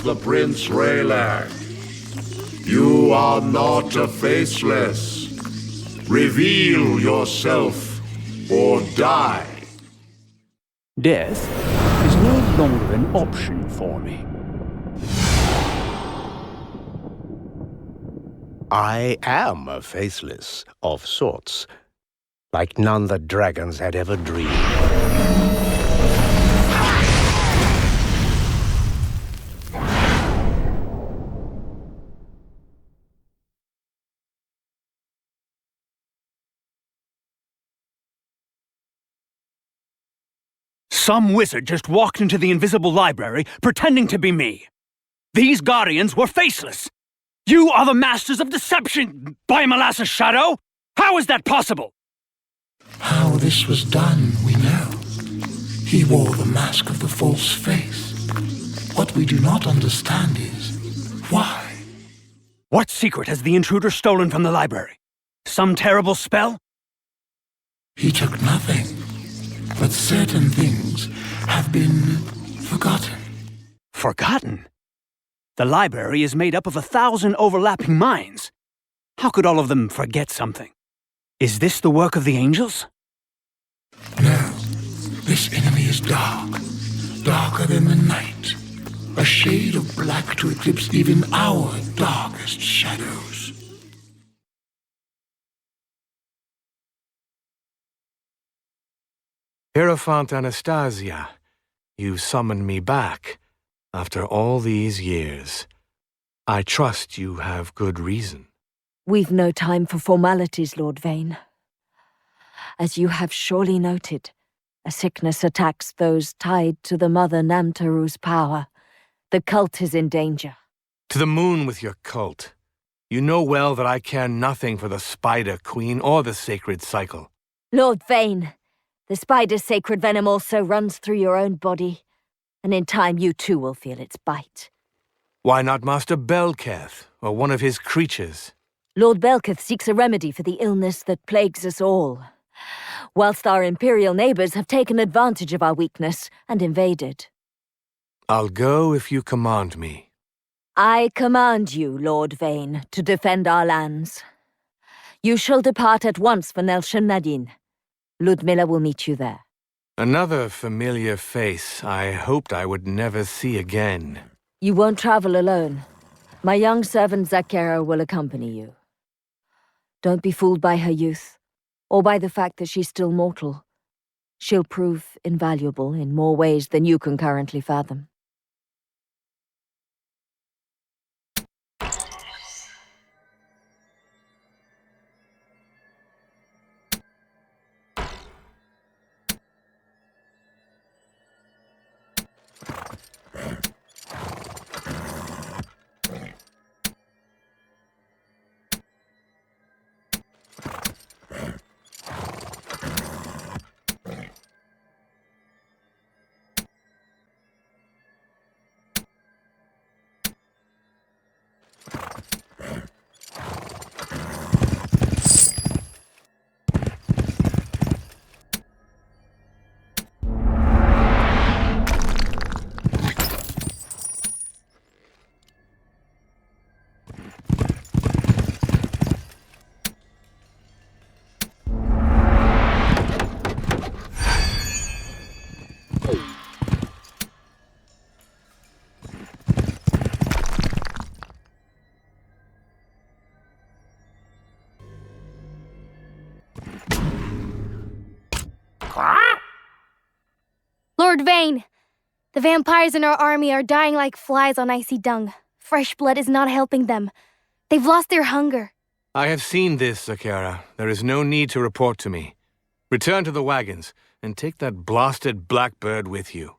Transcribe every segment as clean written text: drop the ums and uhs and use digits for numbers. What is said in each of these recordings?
was the Prince Raylag. You are not a faceless. Reveal yourself or die. Death is no longer an option for me. I am a faceless of sorts, like none the dragons had ever dreamed. Some wizard just walked into the invisible library, pretending to be me. These guardians were faceless. You are the masters of deception, by Molasses Shadow! How is that possible? How this was done, we know. He wore the mask of the false face. What we do not understand is, why? What secret has the intruder stolen from the library? Some terrible spell? He took nothing, but certain things have been forgotten. Forgotten? The library is made up of 1,000 overlapping minds. How could all of them forget something? Is this the work of the angels? No, this enemy is dark, darker than the night. A shade of black to eclipse even our darkest shadows. Hierophant Anastasia, you summoned me back after all these years. I trust you have good reason. We've no time for formalities, Lord Vane. As you have surely noted, a sickness attacks those tied to the Mother Namtaru's power. The cult is in danger. To the moon with your cult. You know well that I care nothing for the Spider Queen or the Sacred Cycle. Lord Vane, the spider's sacred venom also runs through your own body, and in time you too will feel its bite. Why not Master Belketh, or one of his creatures? Lord Belketh seeks a remedy for the illness that plagues us all, whilst our Imperial neighbors have taken advantage of our weakness and invaded. I'll go if you command me. I command you, Lord Vane, to defend our lands. You shall depart at once for Nelsham Nadin. Ludmilla will meet you there. Another familiar face I hoped I would never see again. You won't travel alone. My young servant Zakera will accompany you. Don't be fooled by her youth, or by the fact that she's still mortal. She'll prove invaluable in more ways than you can currently fathom. Lord Vane! The vampires in our army are dying like flies on icy dung. Fresh blood is not helping them. They've lost their hunger. I have seen this, Zakera. There is no need to report to me. Return to the wagons, and take that blasted blackbird with you.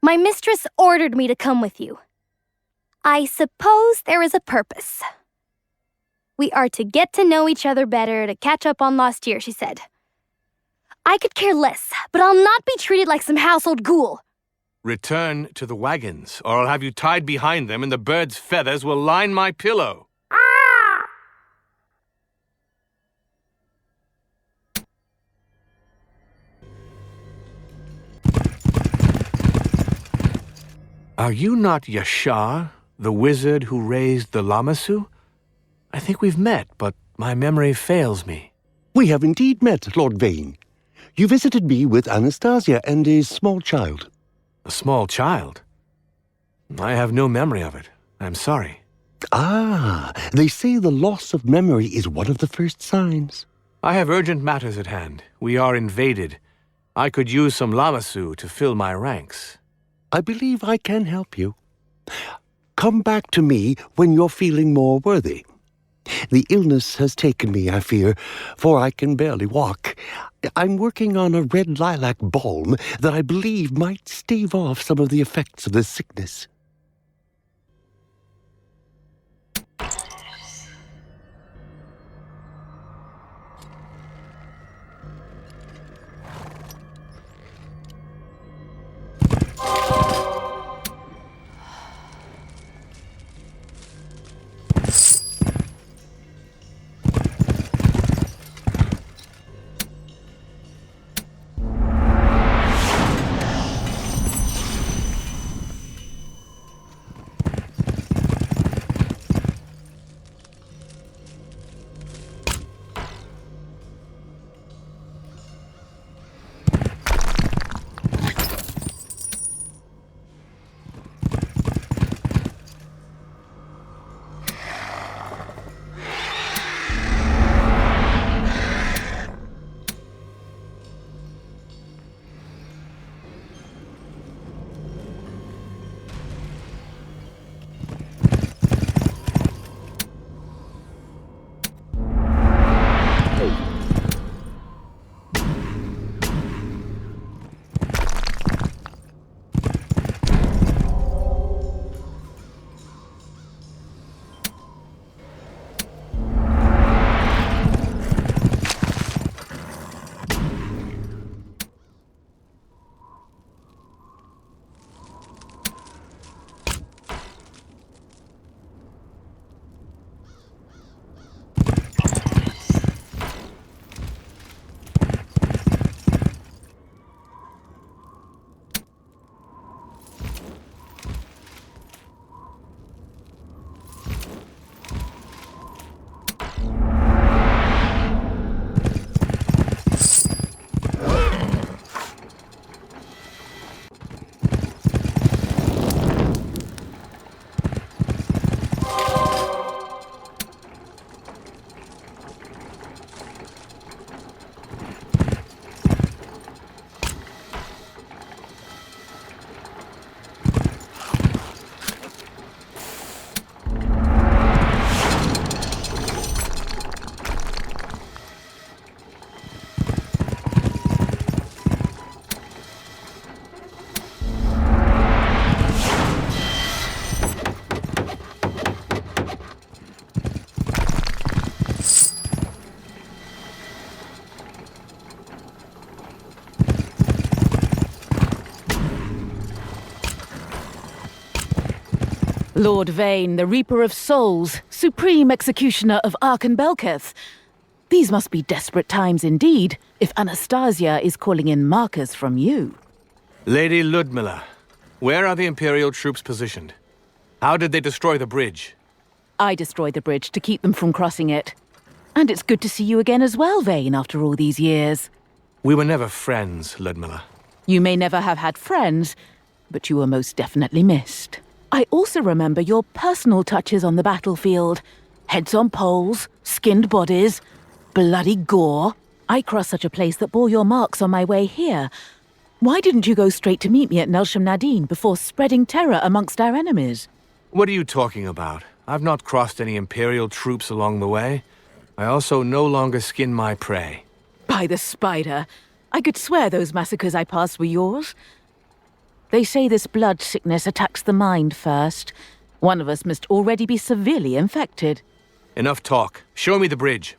My mistress ordered me to come with you. I suppose there is a purpose. We are to get to know each other better, to catch up on lost years, she said. I could care less, but I'll not be treated like some household ghoul. Return to the wagons, or I'll have you tied behind them and the bird's feathers will line my pillow. Are you not Yashar, the wizard who raised the Lamassu? I think we've met, but my memory fails me. We have indeed met, Lord Vane. You visited me with Anastasia and a small child. A small child? I have no memory of it. I'm sorry. Ah, they say the loss of memory is one of the first signs. I have urgent matters at hand. We are invaded. I could use some Lamassu to fill my ranks. I believe I can help you. Come back to me when you're feeling more worthy. The illness has taken me, I fear, for I can barely walk. I'm working on a red lilac balm that I believe might stave off some of the effects of this sickness. Lord Vane, the Reaper of Souls, Supreme Executioner of Arkan Belketh. These must be desperate times indeed, if Anastasia is calling in markers from you. Lady Ludmilla, where are the Imperial troops positioned? How did they destroy the bridge? I destroyed the bridge to keep them from crossing it. And it's good to see you again as well, Vane, after all these years. We were never friends, Ludmilla. You may never have had friends, but you were most definitely missed. I also remember your personal touches on the battlefield. Heads on poles, skinned bodies, bloody gore. I crossed such a place that bore your marks on my way here. Why didn't you go straight to meet me at Nelsham Nadine before spreading terror amongst our enemies? What are you talking about? I've not crossed any Imperial troops along the way. I also no longer skin my prey. By the spider, I could swear those massacres I passed were yours. They say this blood sickness attacks the mind first. One of us must already be severely infected. Enough talk. Show me the bridge.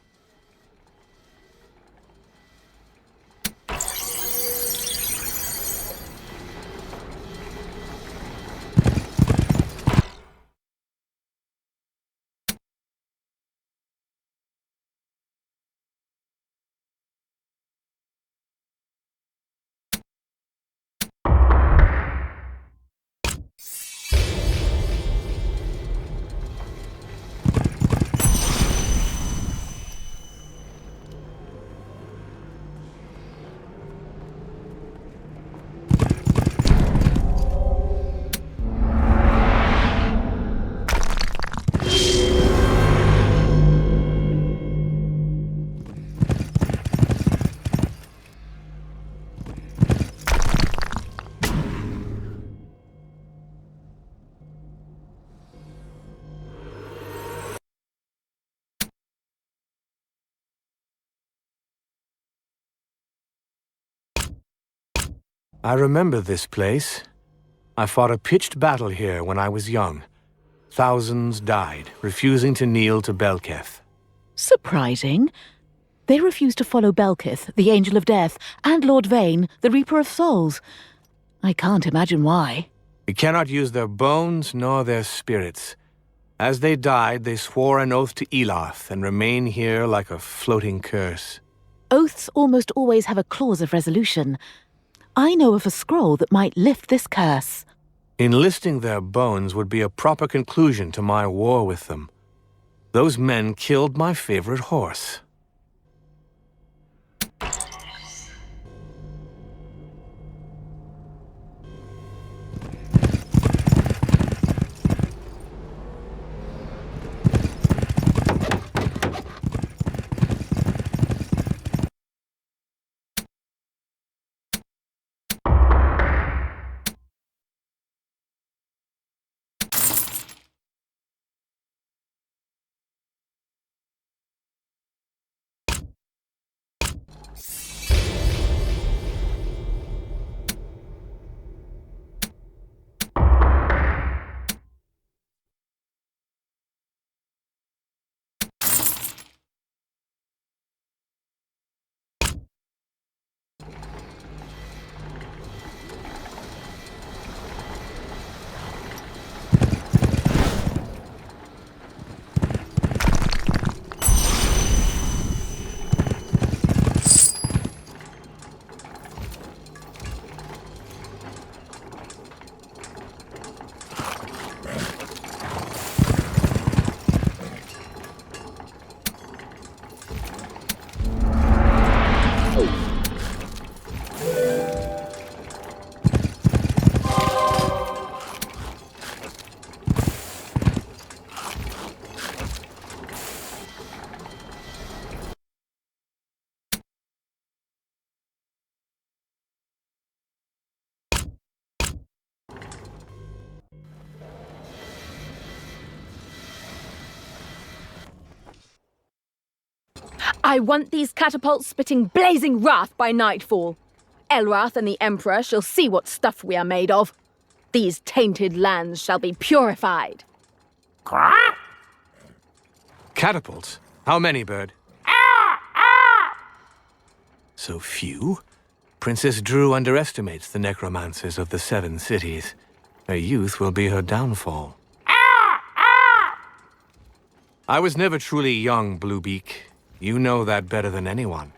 I remember this place. I fought a pitched battle here when I was young. Thousands died, refusing to kneel to Belketh. Surprising. They refused to follow Belketh, the Angel of Death, and Lord Vane, the Reaper of Souls. I can't imagine why. We cannot use their bones nor their spirits. As they died, they swore an oath to Eloth and remain here like a floating curse. Oaths almost always have a clause of resolution. I know of a scroll that might lift this curse. Enlisting their bones would be a proper conclusion to my war with them. Those men killed my favorite horse. I want these catapults spitting blazing wrath by nightfall. Elrath and the Emperor shall see what stuff we are made of. These tainted lands shall be purified. Catapults? How many, Bird? So few? Princess Drew underestimates the necromancers of the Seven Cities. Her youth will be her downfall. I was never truly young, Bluebeak. You know that better than anyone.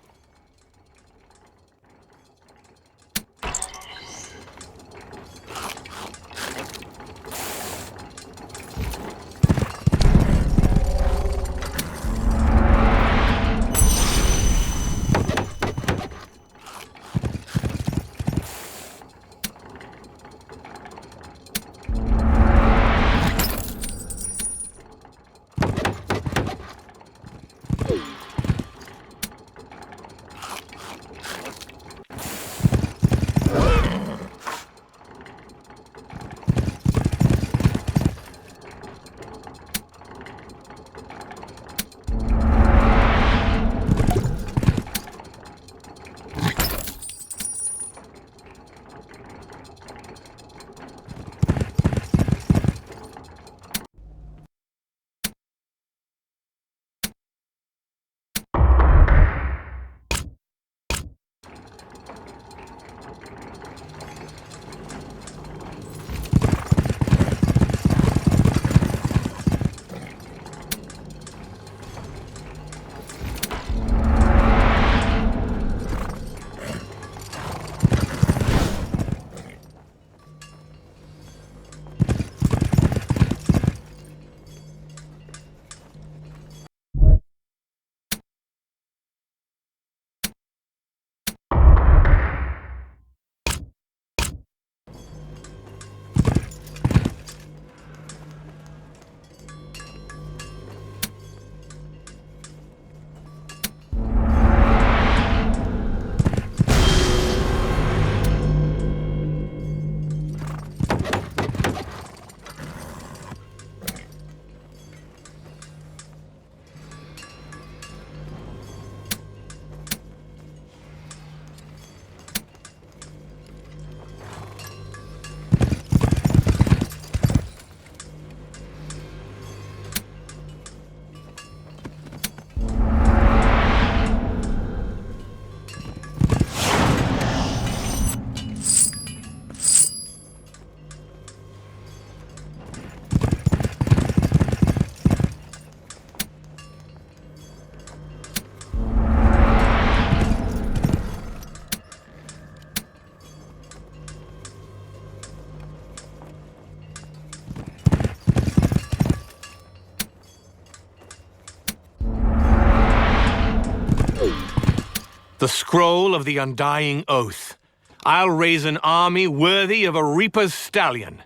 The scroll of the Undying Oath. I'll raise an army worthy of a Reaper's stallion.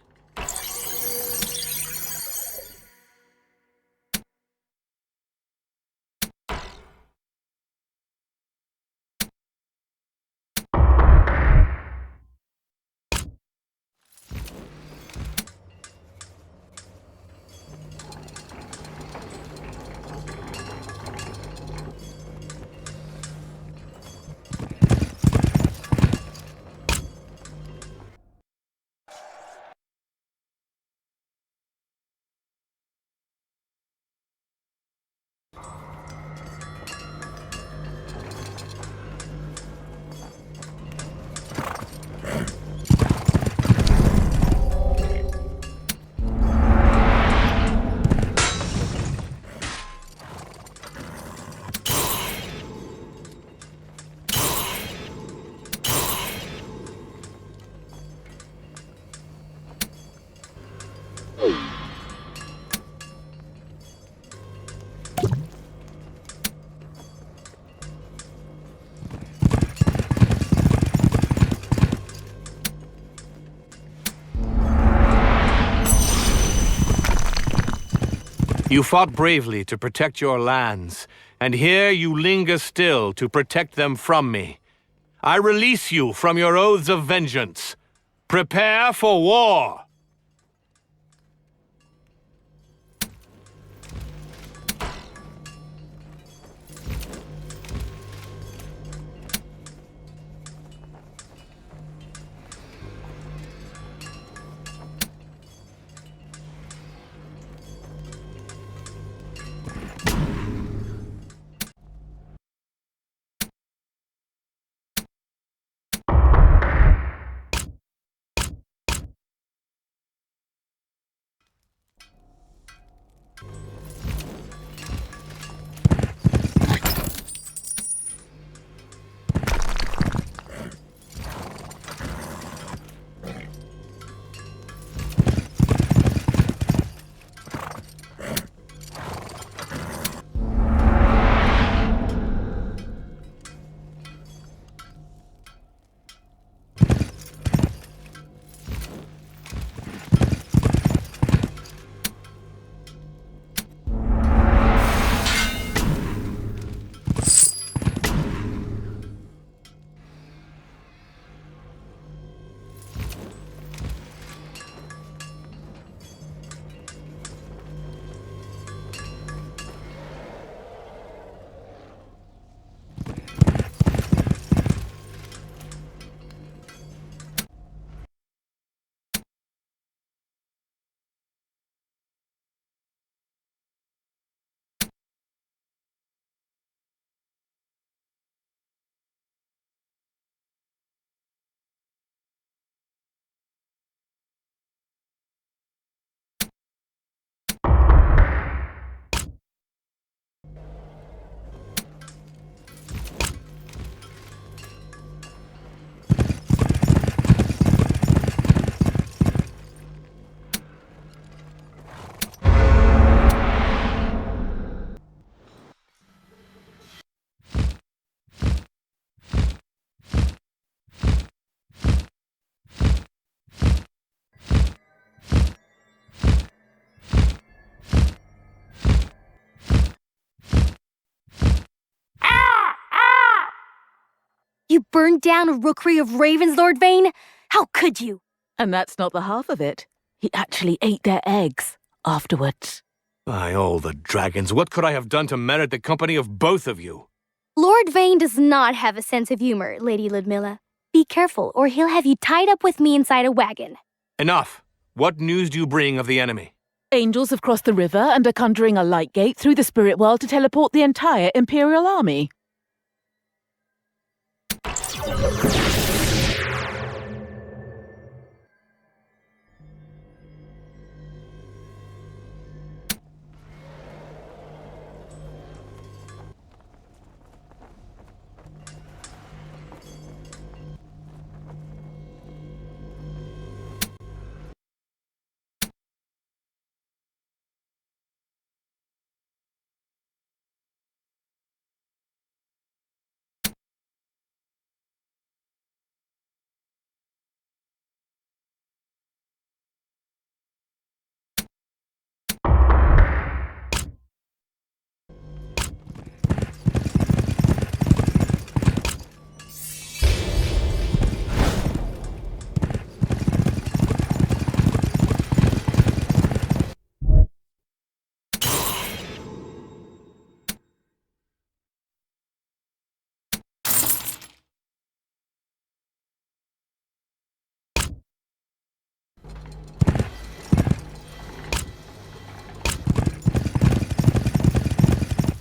You fought bravely to protect your lands, and here you linger still to protect them from me. I release you from your oaths of vengeance. Prepare for war! You burned down a rookery of ravens, Lord Vane? How could you? And that's not the half of it. He actually ate their eggs afterwards. By all the dragons, what could I have done to merit the company of both of you? Lord Vane does not have a sense of humor, Lady Ludmilla. Be careful, or he'll have you tied up with me inside a wagon. Enough! What news do you bring of the enemy? Angels have crossed the river and are conjuring a light gate through the spirit world to teleport the entire Imperial army.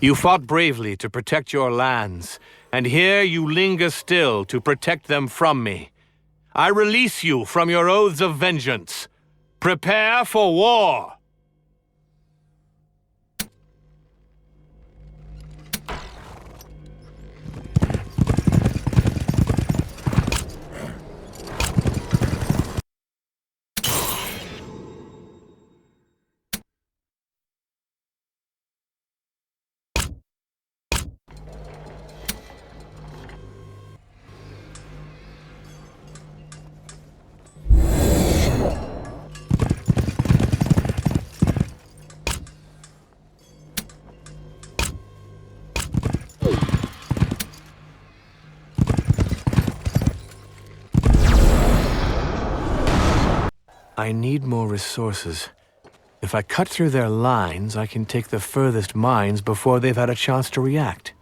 You fought bravely to protect your lands, and here you linger still to protect them from me. I release you from your oaths of vengeance. Prepare for war! I need more resources. If I cut through their lines, I can take the furthest mines before they've had a chance to react.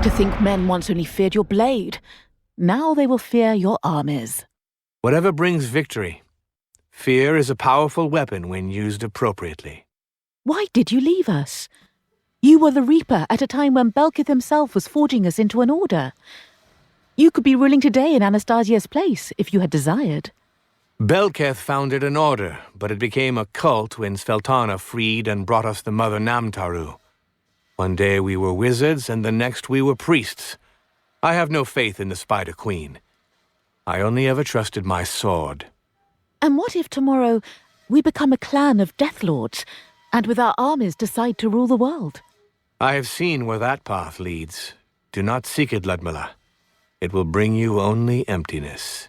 To think men once only feared your blade. Now they will fear your armies. Whatever brings victory. Fear is a powerful weapon when used appropriately. Why did you leave us? You were the Reaper at a time when Belkith himself was forging us into an order. You could be ruling today in Anastasia's place if you had desired. Belketh founded an order, but it became a cult when Sveltana freed and brought us the Mother Namtaru. One day we were wizards, and the next we were priests. I have no faith in the Spider Queen. I only ever trusted my sword. And what if tomorrow we become a clan of Death Lords, and with our armies decide to rule the world? I have seen where that path leads. Do not seek it, Ludmilla. It will bring you only emptiness.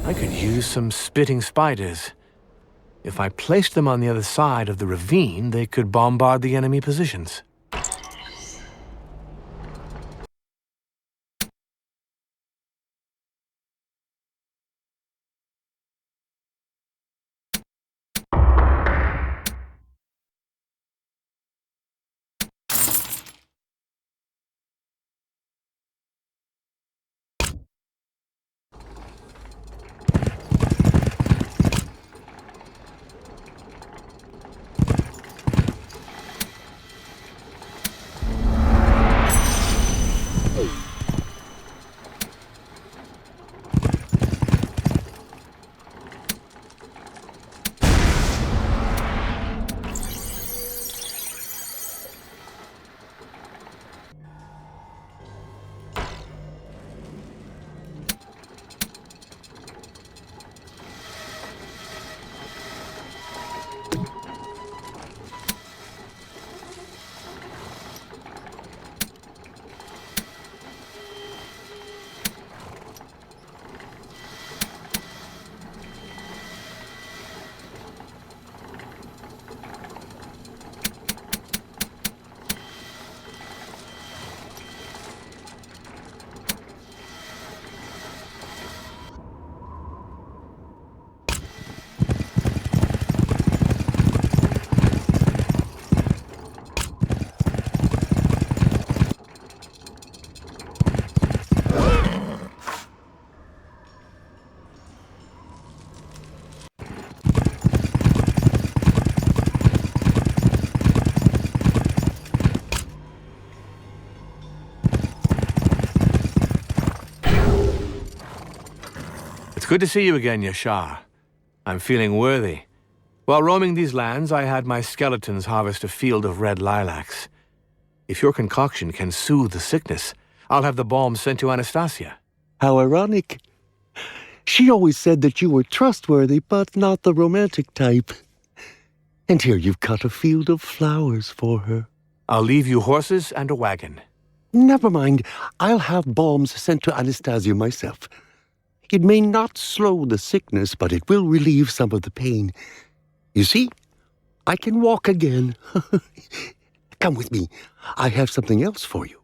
I could use some spitting spiders. If I placed them on the other side of the ravine, they could bombard the enemy positions. good to see you again, Yashar. I'm feeling worthy. While roaming these lands, I had my skeletons harvest a field of red lilacs. If your concoction can soothe the sickness, I'll have the balm sent to Anastasia. How ironic. She always said that you were trustworthy, but not the romantic type. And here you've cut a field of flowers for her. I'll leave you horses and a wagon. Never mind. I'll have balms sent to Anastasia myself. It may not slow the sickness, but it will relieve some of the pain. You see, I can walk again. Come with me. I have something else for you.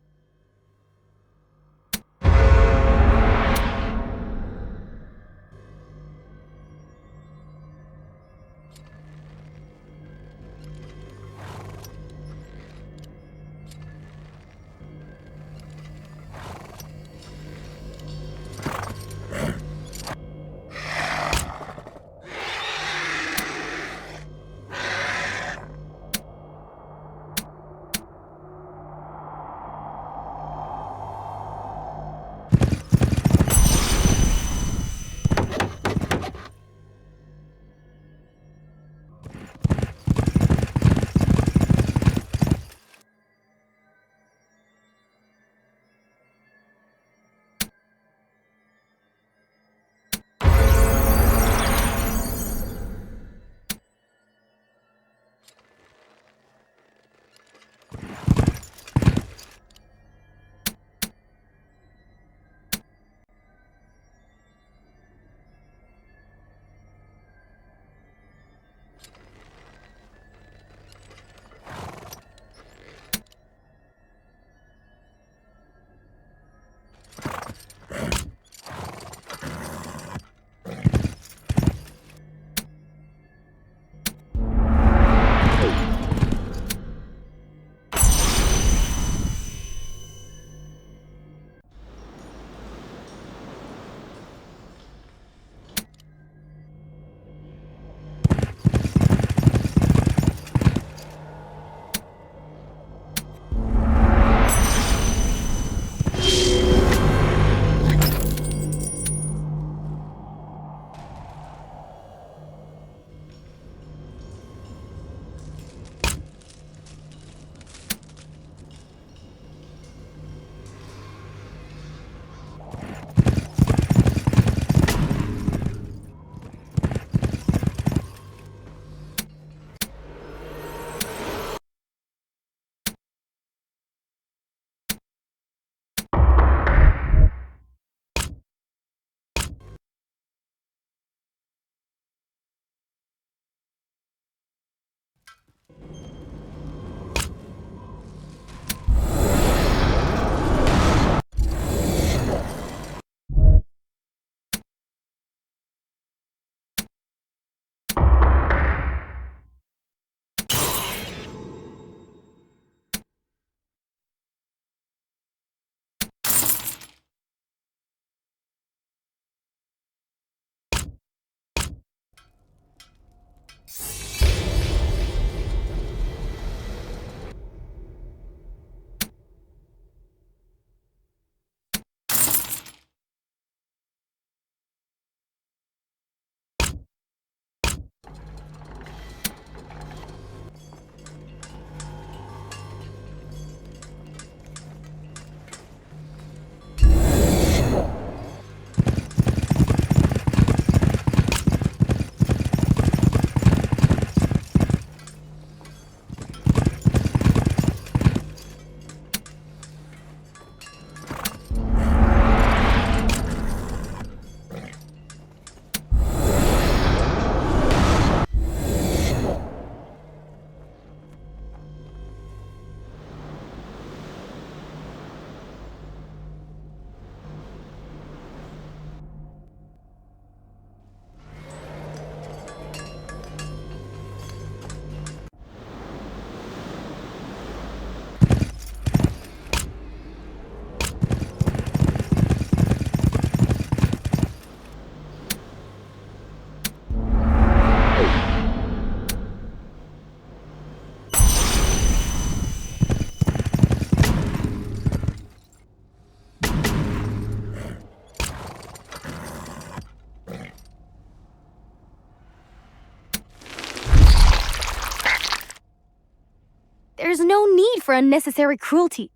no need for unnecessary cruelty.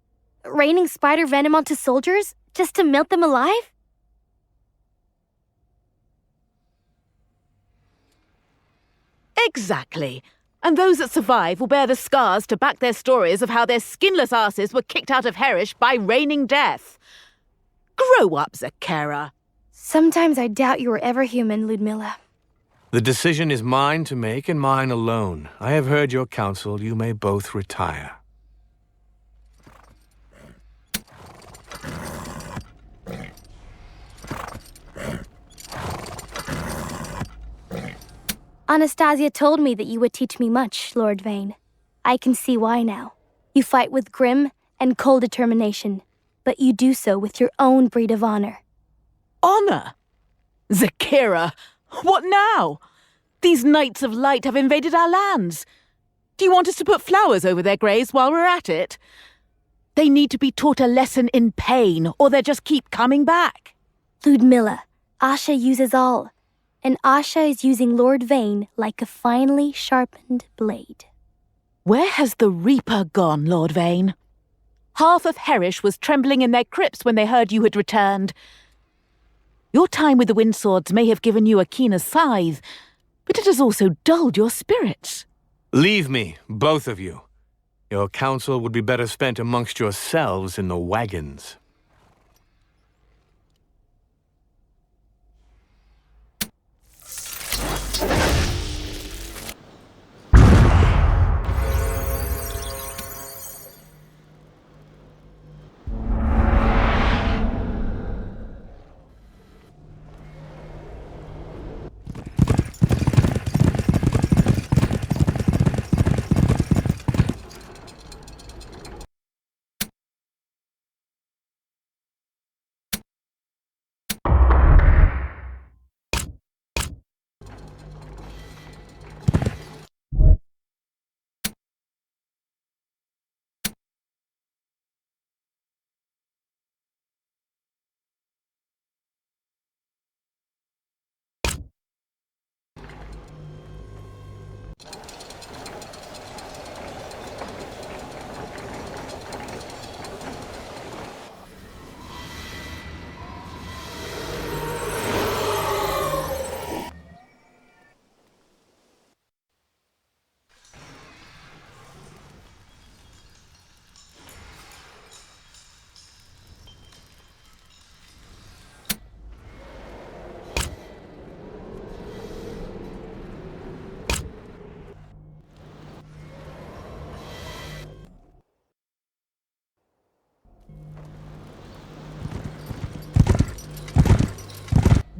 Raining spider venom onto soldiers just to melt them alive? Exactly. And those that survive will bear the scars to back their stories of how their skinless asses were kicked out of Herish by raining death. Grow up, Zakera. Sometimes I doubt you were ever human, Ludmilla. The decision is mine to make and mine alone. I have heard your counsel. You may both retire. Anastasia told me that you would teach me much, Lord Vane. I can see why now. You fight with grim and cold determination, but you do so with your own breed of honor. Honor? Zakera, what now? These Knights of Light have invaded our lands. Do you want us to put flowers over their graves while we're at it? They need to be taught a lesson in pain, or they'll just keep coming back. Ludmilla, Asha uses all, and Asha is using Lord Vane like a finely sharpened blade. Where has the Reaper gone, Lord Vane? Half of Herish was trembling in their crypts when they heard you had returned. Your time with the Windswords may have given you a keener scythe, but it has also dulled your spirits. Leave me, both of you. Your counsel would be better spent amongst yourselves in the wagons.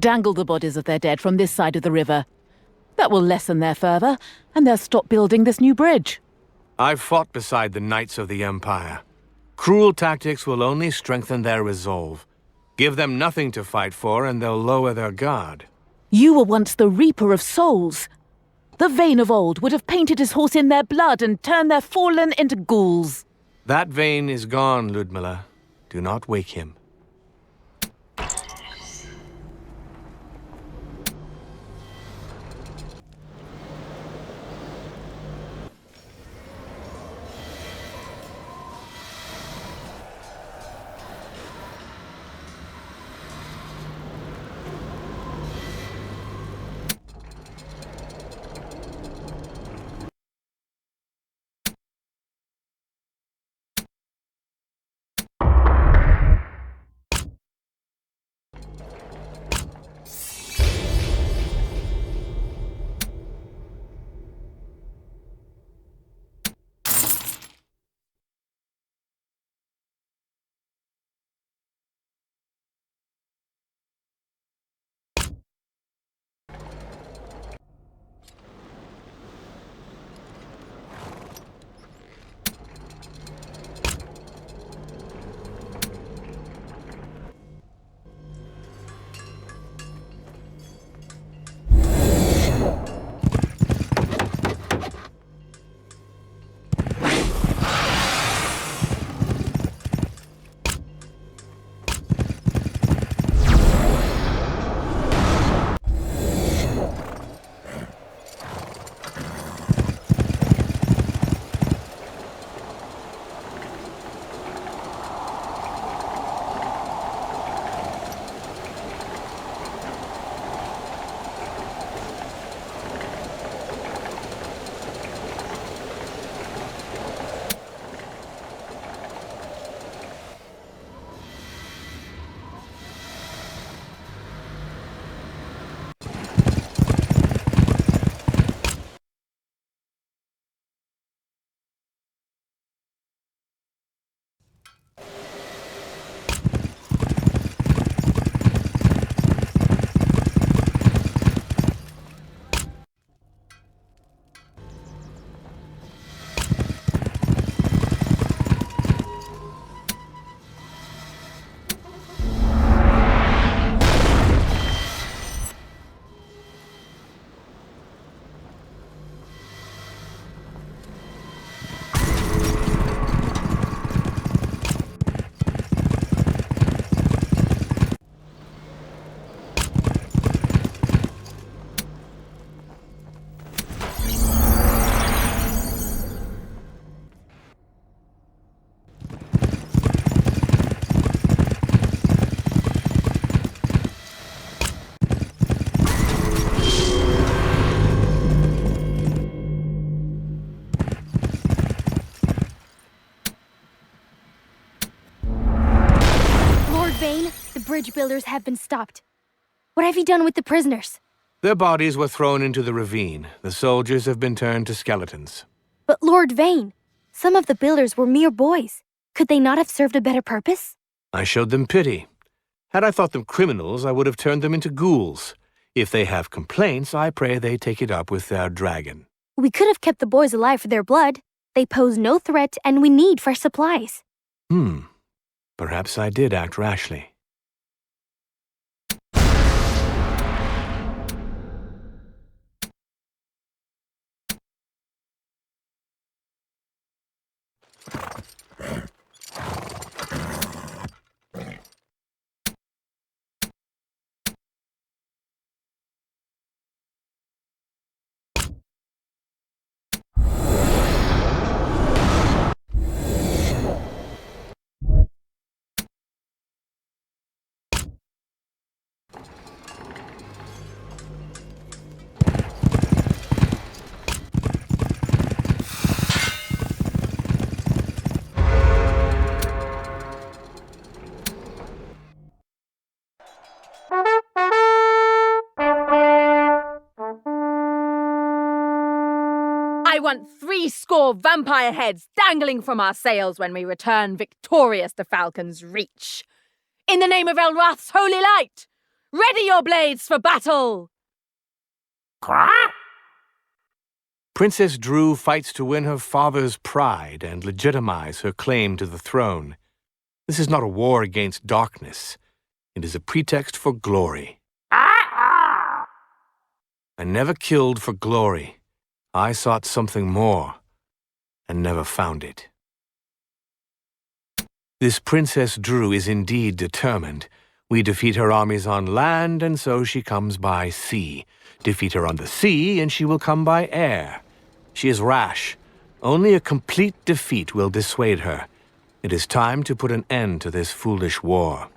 Dangle the bodies of their dead from this side of the river. That will lessen their fervor, and they'll stop building this new bridge. I've fought beside the Knights of the Empire. Cruel tactics will only strengthen their resolve. Give them nothing to fight for, and they'll lower their guard. You were once the Reaper of Souls. The Vane of old would have painted his horse in their blood and turned their fallen into ghouls. That Vane is gone, Ludmilla. Do not wake him. bridge builders have been stopped. What have you done with the prisoners? Their bodies were thrown into the ravine. The soldiers have been turned to skeletons. But Lord Vane, some of the builders were mere boys. Could they not have served a better purpose? I showed them pity. Had I thought them criminals, I would have turned them into ghouls. If they have complaints, I pray they take it up with their dragon. We could have kept the boys alive for their blood. They pose no threat, and we need fresh supplies. Perhaps I did act rashly. I want 70 vampire heads dangling from our sails when we return victorious to Falcon's Reach. In the name of Elrath's holy light, ready your blades for battle! Princess Drew fights to win her father's pride and legitimize her claim to the throne. This is not a war against darkness. It is a pretext for glory. I never killed for glory. I sought something more, and never found it. This Princess Drew is indeed determined. We defeat her armies on land, and so she comes by sea. Defeat her on the sea, and she will come by air. She is rash. Only a complete defeat will dissuade her. It is time to put an end to this foolish war.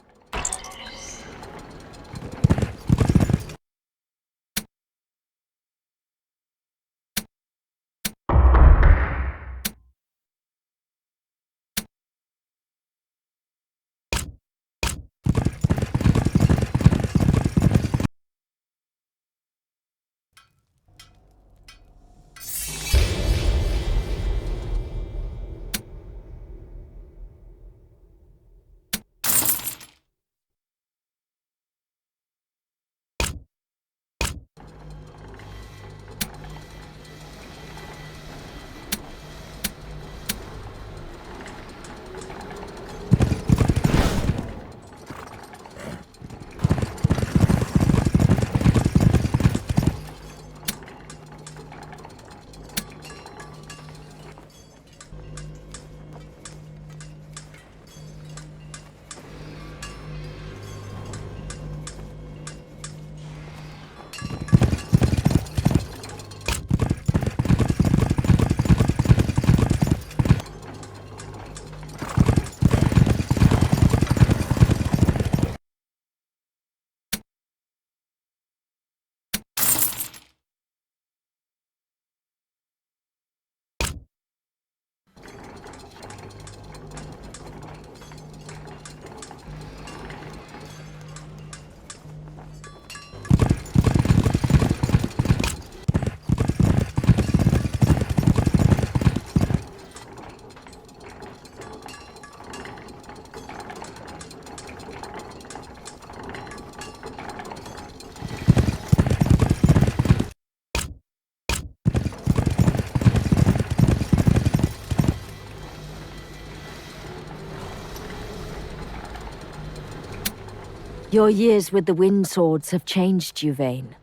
Your years with the Wind Swords have changed you, Vane.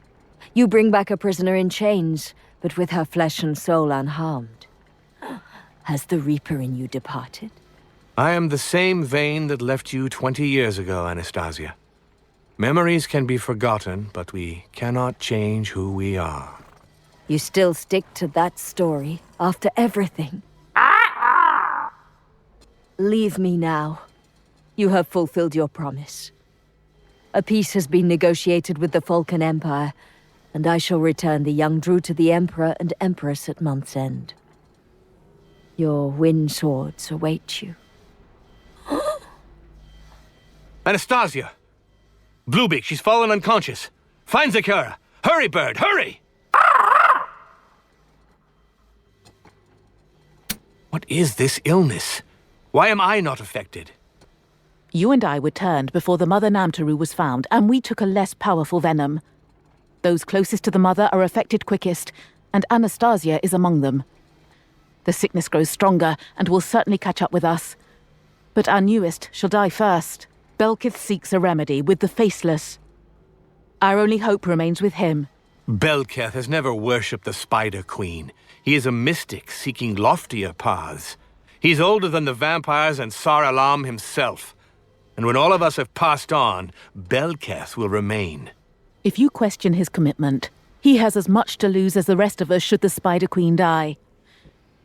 You bring back a prisoner in chains, but with her flesh and soul unharmed. Has the Reaper in you departed? I am the same Vane that left you 20 years ago, Anastasia. Memories can be forgotten, but we cannot change who we are. You still stick to that story after everything? Leave me now. You have fulfilled your promise. A peace has been negotiated with the Falcon Empire, and I shall return the young Drew to the Emperor and Empress at month's end. Your wind swords await you. Anastasia! Bluebeak, she's fallen unconscious. Find Zakera. Hurry, bird, hurry! What is this illness? Why am I not affected? You and I were turned before the Mother Namtaru was found, and we took a less powerful venom. Those closest to the Mother are affected quickest, and Anastasia is among them. The sickness grows stronger and will certainly catch up with us. But our newest shall die first. Belkith seeks a remedy with the Faceless. Our only hope remains with him. Belketh has never worshipped the Spider Queen. He is a mystic seeking loftier paths. He's older than the vampires and Sar Alam himself. And when all of us have passed on, Belketh will remain. If you question his commitment, he has as much to lose as the rest of us should the Spider Queen die.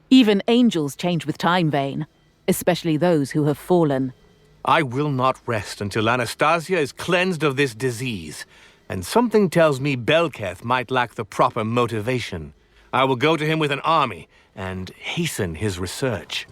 Even angels change with time, Vane, especially those who have fallen. I will not rest until Anastasia is cleansed of this disease, and something tells me Belketh might lack the proper motivation. I will go to him with an army and hasten his research.